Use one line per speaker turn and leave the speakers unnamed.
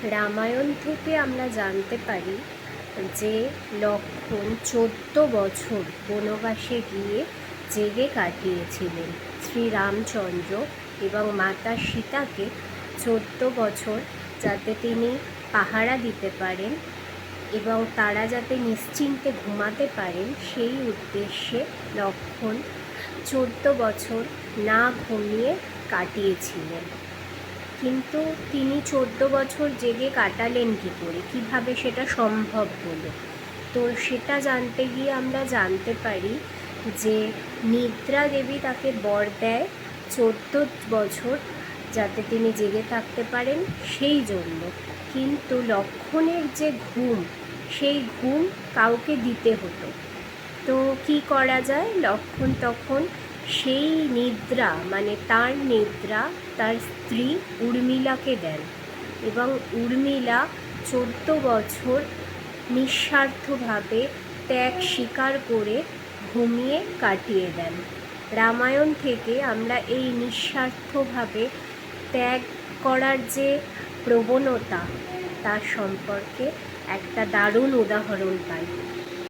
রামায়ণ থেকে আমরা জানতে পারি যে লক্ষ্মণ 14 বছর বনবাসে গিয়ে জেগে কাটিয়েছিলেন। শ্রীরামচন্দ্র এবং মাতা সীতাকে 14 বছর যাতে তিনি পাহারা দিতে পারেন এবং তারা যাতে নিশ্চিন্তে ঘুমাতে পারেন সেই উদ্দেশ্যে লক্ষ্মণ 14 বছর না ঘুমিয়ে কাটিয়েছিলেন। কিন্তু তিনি 14 বছর জেগে কাটালেন কী করে, কীভাবে সেটা সম্ভব হলো? তো সেটা জানতে গিয়ে আমরা জানতে পারি যে নিদ্রা দেবী তাকে বর দেয় 14 বছর যাতে তিনি জেগে থাকতে পারেন সেই জন্য। কিন্তু লক্ষ্মণের যে ঘুম, সেই ঘুম কাউকে দিতে হতো। তো কি করা যায়? লক্ষ্মণ তখন সেই নিদ্রা মানে তার নিদ্রা তার স্ত্রী উর্মিলাকে দেন এবং উর্মিলা 14 বছর নিঃস্বার্থভাবে ত্যাগ স্বীকার করে ঘুমিয়ে কাটিয়ে দেন। রামায়ণ থেকে আমরা এই নিঃস্বার্থভাবে ত্যাগ করার যে প্রবণতা তার সম্পর্কে একটা দারুণ উদাহরণ পাই।